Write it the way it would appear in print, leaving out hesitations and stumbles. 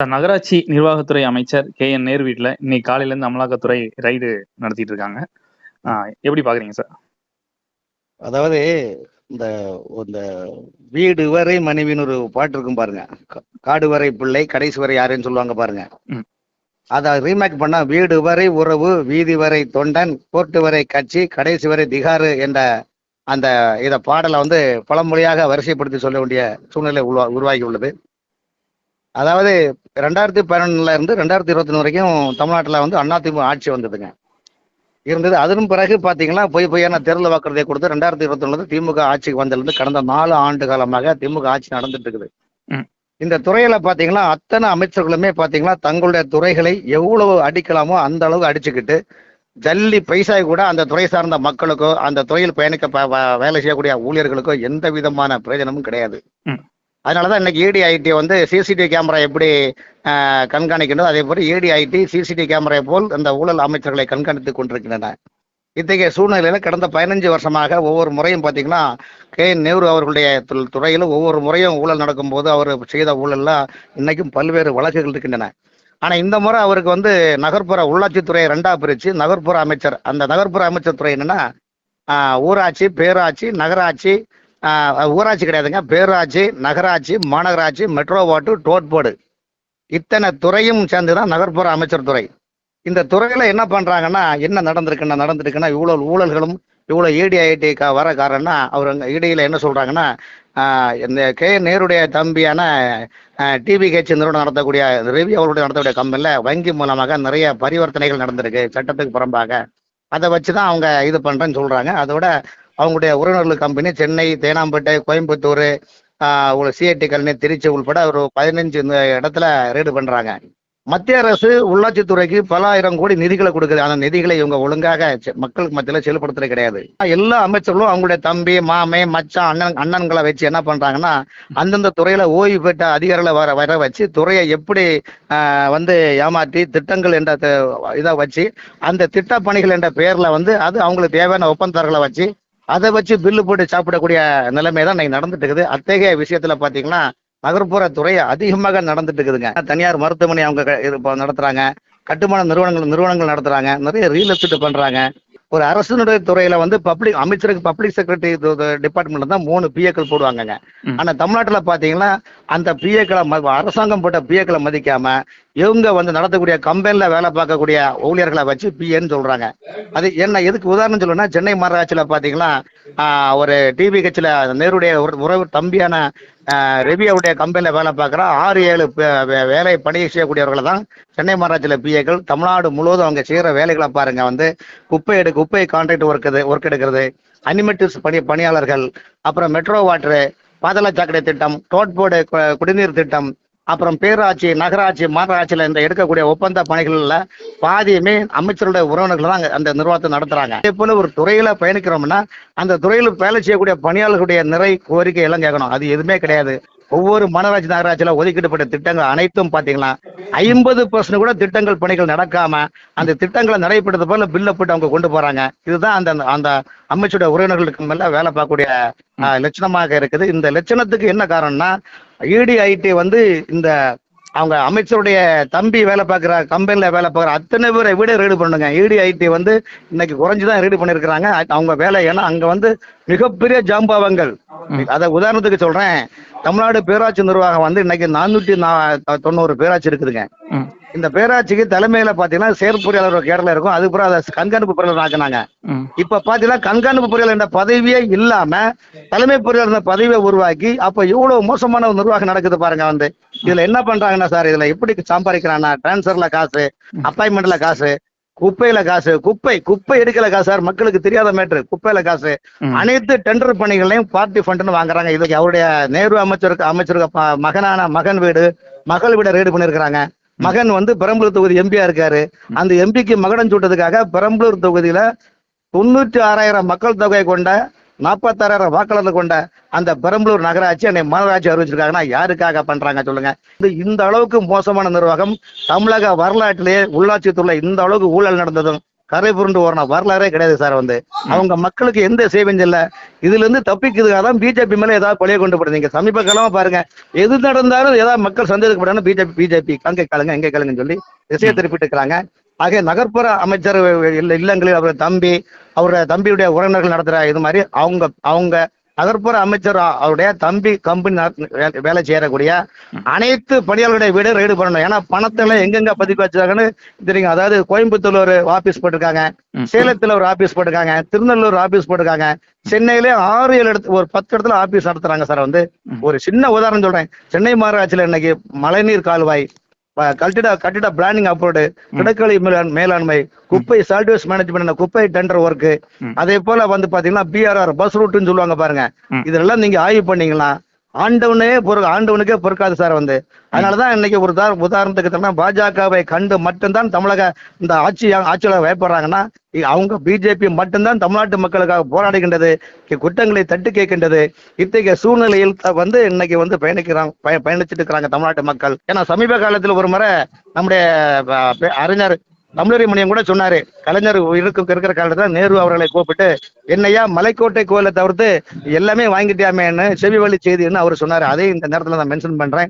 நகராட்சி நிர்வாகத்துறை அமைச்சர் கே.என். நேரு வீட்ல இன்னைக்கு காலையில இருந்து அமலாக்கத்துறை ரைடு நடத்திட்டு இருக்காங்க. எப்படி பாக்குறீங்க சார்? அதாவது இந்த இந்த வீடு வரை மனைவின்னு ஒரு பாட்டு இருக்கும் பாருங்க. காடு வரை பிள்ளை கடைசி வரை யாருன்னு சொல்லுவாங்க பாருங்க. ம். அதை ரீமேக் பண்ணா வீடு வரை உறவு வீதி வரை தொண்டன் கோர்ட்டு வரை கட்சி கடைசி வரை திகாரு என்ற அந்த இத பாடலை வந்து பழமொழியாக வரிசைப்படுத்தி சொல்ல வேண்டிய சூழ்நிலை உருவாகி உள்ளது. அதாவது 2011 இருந்து 2021 வரைக்கும் தமிழ்நாட்டில் வந்து அதிமுக ஆட்சி வந்ததுங்க இருந்தது. அதன் பிறகு பாத்தீங்கன்னா பொய்யான தேர்தல் வாக்குறுதியை கொடுத்து 2021 திமுக ஆட்சிக்கு வந்திருந்து கடந்த 4 ஆண்டு காலமாக திமுக ஆட்சி நடந்துட்டு இருக்குது. ம். இந்த துறையில பாத்தீங்கன்னா அத்தனை அமைச்சர்களுமே பாத்தீங்கன்னா தங்களுடைய துறைகளை எவ்வளவு அடிக்கலாமோ அந்த அளவு அடிச்சுக்கிட்டு ஜல்லி பைசா கூட அந்த துறை சார்ந்த மக்களுக்கோ அந்த துறையில் பயணிக்க வேலை செய்யக்கூடிய ஊழியர்களுக்கோ எந்த விதமான பிரயோஜனமும் கிடையாது. ம். அதனாலதான் இன்னைக்கு EDIT வந்து சிசிடிவி கேமரா எப்படி கண்காணிக்கணும் அதே போல EDIT சிசிடிவி கேமரா போல் அந்த ஊழல் அமைச்சர்களை கண்காணித்துக் கொண்டிருக்கின்றன. இத்தகைய சூழ்நிலையில கடந்த 15 வருஷமாக ஒவ்வொரு முறையும் பாத்தீங்கன்னா கே.என். நேரு அவர்களுடைய துறையிலும் ஒவ்வொரு முறையும் ஊழல் நடக்கும்போது அவர் செய்த ஊழல்லாம் இன்னைக்கும் பல்வேறு வழக்குகள் இருக்கின்றன. ஆனா இந்த முறை அவருக்கு வந்து நகர்ப்புற உள்ளாட்சித்துறையை 2ஆ பிரிச்சு நகர்ப்புற அமைச்சர், அந்த நகர்ப்புற அமைச்சர் துறை என்னன்னா ஊராட்சி, பேராட்சி, நகராட்சி, ஊராட்சி கிடையாதுங்க, பேராட்சி, நகராட்சி, மாநகராட்சி, மெட்ரோ வாட்டர், டோட் போர்டு, இத்தனை துறையும் சேர்ந்துதான் நகர்ப்புற அமைச்சர் துறை. இந்த துறையில என்ன பண்றாங்கன்னா என்ன நடந்திருக்குன்னா இவ்வளவு ஊழல்களும் இவ்வளவு EDIT வர காரணம்னா அவர் இடையில என்ன சொல்றாங்கன்னா இந்த கே.என்.நேருடைய தம்பியான TVH நிறுவனம் நடத்தக்கூடிய ரவி அவர்களுடைய நடத்தக்கூடிய கம்பெனில வங்கி மூலமாக நிறைய பரிவர்த்தனைகள் நடந்திருக்கு சட்டத்துக்கு புறம்பாக. அதை வச்சுதான் அவங்க இது பண்றேன்னு சொல்றாங்க. அதோட அவங்களுடைய உறவினர்கள் company Chennai, Teynampet, Coimbatore, CIT colony, Trichy உள்பட ஒரு 15 இடத்துல ரெய்டு பண்றாங்க. மத்திய அரசு உள்ளாட்சித்துறைக்கு பல ஆயிரம் கோடி நிதிகளை கொடுக்குது. அந்த நிதிகளை இவங்க ஒழுங்காக மக்களுக்கு மத்தியில செயல்படுத்துறது கிடையாது. எல்லா அமைச்சர்களும் அவங்களுடைய தம்பி, மாமே, மச்சான், அண்ணன்களை வச்சு என்ன பண்றாங்கன்னா அந்தந்த துறையில ஓய்வு பெற்ற அதிகாரிகளை வர வச்சு துறையை எப்படி வந்து ஏமாற்றி திட்டங்கள் என்ற இதை வச்சு அந்த திட்ட பணிகள் என்ற பெயர்ல வந்து அது அவங்களுக்கு தேவையான ஒப்பந்ததாரர்களை வச்சு அதை வச்சு பில்லு போட்டு சாப்பிடக்கூடிய நிலைமை தான் இன்னைக்கு நடந்துட்டு இருக்குது. அத்தகைய விஷயத்துல பாத்தீங்கன்னா நகர்ப்புற துறை அதிகமாக நடந்துட்டு இருக்குதுங்க. தனியார் மருத்துவமனை அவங்க நடத்துறாங்க, கட்டுமான நிறுவனங்கள் நடத்துறாங்க, நிறைய ரியல் எஸ்டேட் பண்றாங்க. ஒரு அரசுடைய துறையில வந்து அமைச்சருக்கு பப்ளிக் செக்ரட்டரி டிபார்ட்மெண்ட்ல தான் 3 PAக்கள் போடுவாங்க. ஆனா தமிழ்நாட்டுல பாத்தீங்கன்னா அந்த PAக்களை அரசாங்கம் போட்ட PAக்களை மதிக்காம இவங்க வந்து நடத்தக்கூடிய கம்பெனில வேலை பார்க்கக்கூடிய ஊழியர்களை வச்சு PAன்னு சொல்றாங்க. அது என்ன எதுக்கு உதாரணம் சொல்லணும்னா சென்னை மாநகராட்சியில பாத்தீங்கன்னா ஒரு TVHல நேருடைய உறவு தம்பியான ரவியாவுடைய கம்பெனில வேலை பார்க்குற 6-7 வேலை பணி செய்யக்கூடியவர்களை தான் சென்னை மாநகராட்சியில PAக்கள். தமிழ்நாடு முழுவதும் அவங்க செய்யற வேலைகளை பாருங்க, வந்து குப்பை கான்ட்ராக்ட் ஒர்க் எடுக்கிறது, அனிமேட்டிவ்ஸ் பணியாளர்கள், அப்புறம் மெட்ரோ வாட்டரு, பாதாள சாக்கடை திட்டம், டோட் போர்டு குடிநீர் திட்டம், அப்புறம் பேராட்சி, நகராட்சி, மாநகராட்சியில இந்த எடுக்கக்கூடிய ஒப்பந்த பணிகள்ல பாதியுமே அமைச்சருடைய உறவினர்கள் தான் அந்த நிர்வாகத்தை நடத்துறாங்க. அதே போல ஒரு துறையில பயணிக்கிறோம்னா அந்த துறையில வேலை செய்யக்கூடிய பணியாளர்களுடைய நிறை கோரிக்கை எல்லாம் கேட்கணும். அது எதுவுமே கிடையாது. ஒவ்வொரு மாநகராட்சி நகராட்சியில ஒதுக்கீடுபட்ட திட்டங்கள் அனைத்தும் பாத்தீங்கன்னா 50% கூட திட்டங்கள் பணிகள் நடக்காம அந்த திட்டங்களை நடைபெற்றது போல பில்ல போட்டு அவங்க கொண்டு போறாங்க. இதுதான் அந்த அமைச்சருடைய உறவினர்களுக்கு மேல வேலை பார்க்கக்கூடிய லட்சணமாக இருக்குது. இந்த லட்சணத்துக்கு என்ன காரணம்னா EDIT வந்து இந்த அவங்க அமைச்சருடைய தம்பி வேலை பார்க்குற கம்பெனில வேலை பார்க்குற அத்தனை பேரை விட ரெய்டு பண்ணுங்க. EDIT வந்து இன்னைக்கு குறைஞ்சுதான் ரெய்டு பண்ணிருக்கிறாங்க அவங்க வேலை. ஏன்னா அங்க வந்து மிகப்பெரிய ஜாம்பவங்கள். அதை உதாரணத்துக்கு சொல்றேன், தமிழ்நாடு பேராட்சி நிர்வாகம் வந்து இன்னைக்கு 490 பேராட்சி இருக்குதுங்க. இந்த பேராட்சிக்கு தலைமையில பாத்தீங்கன்னா செயற்பொறியாளர் கேரளா இருக்கும், அதுக்கப்புறம் அதை கண்காணிப்பு பொறியாளர் ஆக்கினாங்க. இப்ப பாத்தீங்கன்னா கண்காணிப்பு பொறியாளர் என்ற பதவியே இல்லாம தலைமை பொறியாளர் பதவியை உருவாக்கி அப்ப எவ்வளவு மோசமான ஒரு நிர்வாகம் நடக்குது பாருங்க. வந்து இதுல என்ன பண்றாங்கன்னா சார், இதுல எப்படி சம்பாதிக்கிறாங்கன்னா டிரான்ஸ்ஃபர்ல காசு, அப்பாயின்மெண்ட்ல காசு, குப்பையில காசு, குப்பை எடுக்கல காசு சார், மக்களுக்கு தெரியாத மேட்ரு, குப்பையில காசு, அனைத்து டெண்டர் பணிகளையும் பார்ட்டி ஃபண்ட்னு வாங்குறாங்க. இதுக்கு அவருடைய நேரு அமைச்சருக்கு மகன் வீடு, மகள் வீட ரெய்டு பண்ணிருக்கிறாங்க. மகன் வந்து பெரம்பலூர் தொகுதி MP இருக்காரு. அந்த MPக்கு மகடம் சூட்டதுக்காக பெரம்பலூர் தொகுதியில 96,000 மக்கள் தொகை கொண்ட 46,000 வாக்காளர்கள் கொண்ட அந்த பெரம்பலூர் நகராட்சி அன்னை மாநகராட்சி அறிவிச்சிருக்காங்கன்னா யாருக்காக பண்றாங்க சொல்லுங்க? இந்த அளவுக்கு மோசமான நிர்வாகம் தமிழக வரலாற்றிலேயே உள்ளாட்சித்துறையில இந்த அளவுக்கு ஊழல் நடந்ததும் கரை புரண்டு ஓரண வரலாறே கிடையாது சார். வந்து அவங்க மக்களுக்கு எந்த சேவையும் இல்லை. இதுல இருந்து தப்பிக்கிறதுக்காக தான் பிஜேபி மேல ஏதாவது பழைய கொண்டு போடுறீங்க. சமீப காலமா பாருங்க, எது நடந்தாலும் ஏதாவது மக்கள் சந்தேகப்படாம பிஜேபி அங்கே கேளுங்க எங்கே கேளுங்கன்னு சொல்லி திசையை திருப்பிட்டு இருக்கிறாங்க. ஆக நகர்ப்புற அமைச்சர் இல்லங்களில் அவருடைய தம்பியுடைய உறவினர்கள் நடத்துற இது மாதிரி அவங்க நகர்ப்புற அமைச்சர் அவருடைய தம்பி கம்பெனி வேலை செய்யக்கூடிய அனைத்து பணியாளர்களுடைய வீடு ரைடு பண்ணணும். ஏன்னா பணத்தை எல்லாம் எங்கெங்க பதிவு வச்சாங்கன்னு தெரியுங்க. அதாவது கோயம்புத்தூர்ல ஒரு ஆபீஸ் போட்டிருக்காங்க, சேலத்துல ஒரு ஆபீஸ் போட்டிருக்காங்க, திருநெல்லூர் ஆபீஸ் போட்டிருக்காங்க, சென்னையில 6-7 இடத்துல ஒரு 10 இடத்துல ஆபீஸ் நடத்துறாங்க சார். வந்து ஒரு சின்ன உதாரணம் சொல்றேன். சென்னை மாநகராட்சியில இன்னைக்கு மழைநீர் கால்வாய், கட்டிட பிளானிங் அப்ரோடு, திடக்கழி மேலாண்மை, குப்பை சால்ட் வேஸ்ட் மேனேஜ்மெண்ட், குப்பை டெண்டர் ஒர்க், அதே போல வந்து பாத்தீங்கன்னா பிஆர்ஆர் பஸ் ரூட்னு சொல்லுவாங்க பாருங்க. இதெல்லாம் நீங்க ஆய்வு பண்ணீங்களா ஆண்டவனுக்கே பொறுக்காது சார். வந்து அதனாலதான் இன்னைக்கு ஒரு உதாரணத்துக்கு பாஜகவை கண்டு மட்டும்தான் தமிழக இந்த ஆட்சியில பயப்படுறாங்கன்னா, அவங்க பிஜேபி மட்டும்தான் தமிழ்நாட்டு மக்களுக்காக போராடுகின்றது, குற்றங்களை தட்டு கேட்கின்றது. இத்தகைய சூழ்நிலையில் வந்து இன்னைக்கு வந்து பயணிச்சுட்டு இருக்கிறாங்க தமிழ்நாட்டு மக்கள். ஏன்னா சமீப காலத்தில் ஒரு முறை நம்முடைய அறிஞர் தமிழறிமணியம் கூட சொன்னாரு, கலைஞர் இருக்கிற காலத்துல நேரு அவர்களை கூப்பிட்டு, என்னையா மலைக்கோட்டை கோயிலை தவிர்த்து எல்லாமே வாங்கிட்டியாமேன்னு செவி வழி செய்தின்னு அவர் சொன்னாரு. அதையும் இந்த நேரத்துல நான் மென்ஷன் பண்றேன்.